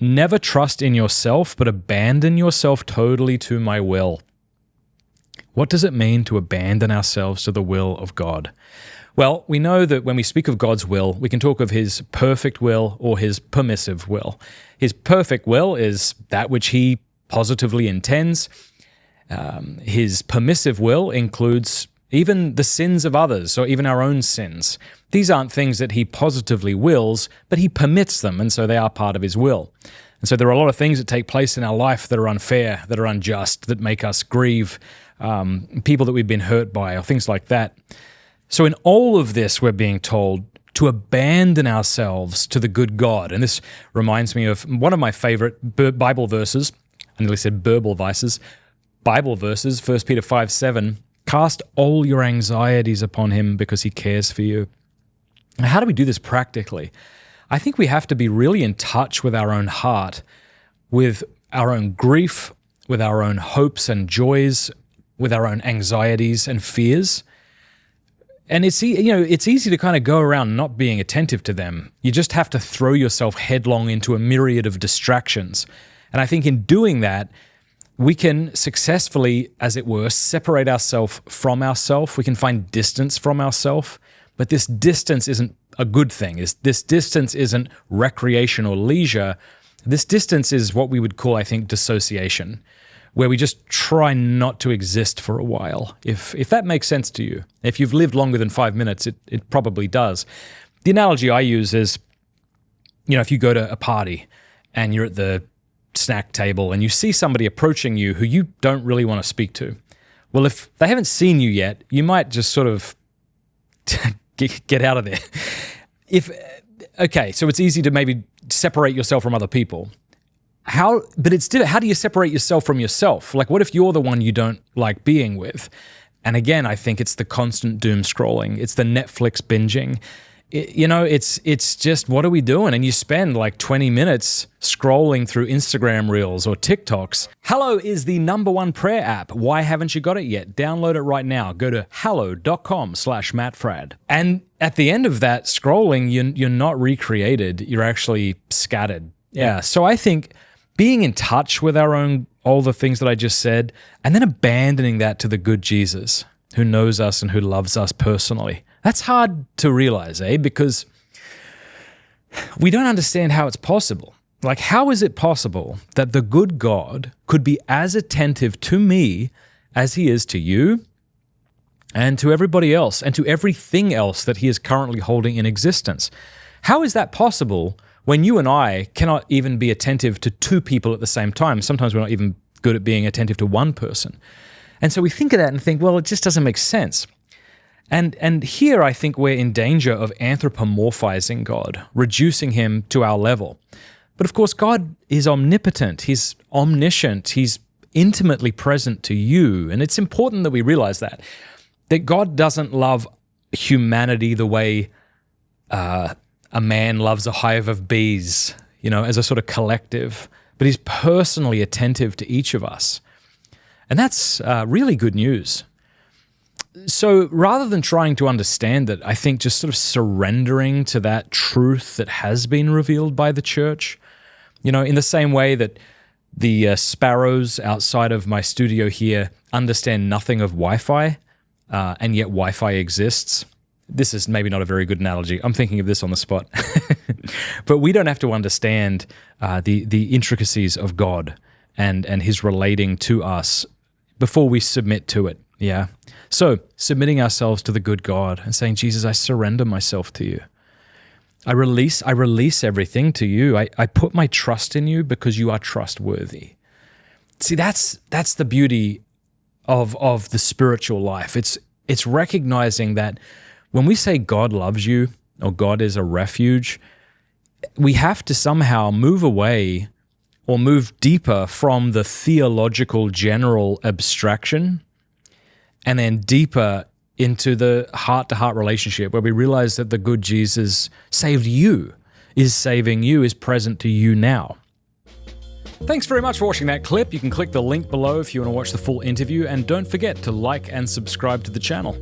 never trust in yourself, but abandon yourself totally to my will. What does it mean to abandon ourselves to the will of God? Well, we know that when we speak of God's will, we can talk of his perfect will or his permissive will. His perfect will is that which he positively intends. His permissive will includes even the sins of others or even our own sins. These aren't things that he positively wills, but he permits them, and so they are part of his will. And so there are a lot of things that take place in our life that are unfair, that are unjust, that make us grieve, people that we've been hurt by, or things like that. So in all of this, we're being told to abandon ourselves to the good God. And this reminds me of one of my favorite Bible verses. I nearly said burble vices. Bible verses, 1 Peter 5:7. Cast all your anxieties upon him because he cares for you. Now, how do we do this practically? I think we have to be really in touch with our own heart, with our own grief, with our own hopes and joys, with our own anxieties and fears. And it's easy to kind of go around not being attentive to them. You just have to throw yourself headlong into a myriad of distractions. And I think in doing that, we can successfully, as it were, separate ourselves from ourselves. We can find distance from ourselves. But this distance isn't a good thing. This distance isn't recreation or leisure. This distance is what we would call, I think, dissociation, where we just try not to exist for a while. If that makes sense to you. If you've lived longer than 5 minutes, it probably does. The analogy I use is, if you go to a party and you're at the snack table and you see somebody approaching you who you don't really want to speak to. Well, if they haven't seen you yet, you might just sort of get out of there. So it's easy to maybe separate yourself from other people. How do you separate yourself from yourself? Like, what if you're the one you don't like being with? And again, I think it's the constant doom scrolling. It's the Netflix binging. It's just, what are we doing? And you spend like 20 minutes scrolling through Instagram Reels or TikToks. Hallow is the #1 prayer app. Why haven't you got it yet? Download it right now. Go to hallow.com/MattFradd. And at the end of that scrolling, you're not recreated. You're actually scattered. Yeah. So I think being in touch with all the things that I just said, and then abandoning that to the good Jesus who knows us and who loves us personally. That's hard to realize, because we don't understand how it's possible. Like, how is it possible that the good God could be as attentive to me as he is to you and to everybody else and to everything else that he is currently holding in existence? How is that possible when you and I cannot even be attentive to two people at the same time? Sometimes we're not even good at being attentive to one person. And so we think of that and think, well, it just doesn't make sense. And here I think we're in danger of anthropomorphizing God, reducing him to our level. But of course, God is omnipotent. He's omniscient. He's intimately present to you. And it's important that we realize that God doesn't love humanity the way a man loves a hive of bees, as a sort of collective. But he's personally attentive to each of us. And that's really good news. So rather than trying to understand it, I think just sort of surrendering to that truth that has been revealed by the church, in the same way that the sparrows outside of my studio here understand nothing of Wi-Fi, and yet Wi-Fi exists. This is maybe not a very good analogy. I'm thinking of this on the spot. But we don't have to understand the intricacies of God and his relating to us before we submit to it. Yeah. So submitting ourselves to the good God and saying, Jesus, I surrender myself to you. I release everything to you. I put my trust in you because you are trustworthy. See, that's the beauty of the spiritual life. It's recognizing that when we say God loves you or God is a refuge, we have to somehow move away or move deeper from the theological general abstraction and then deeper into the heart-to-heart relationship where we realize that the good Jesus saved you, is saving you, is present to you now. Thanks very much for watching that clip. You can click the link below if you want to watch the full interview, and don't forget to like and subscribe to the channel.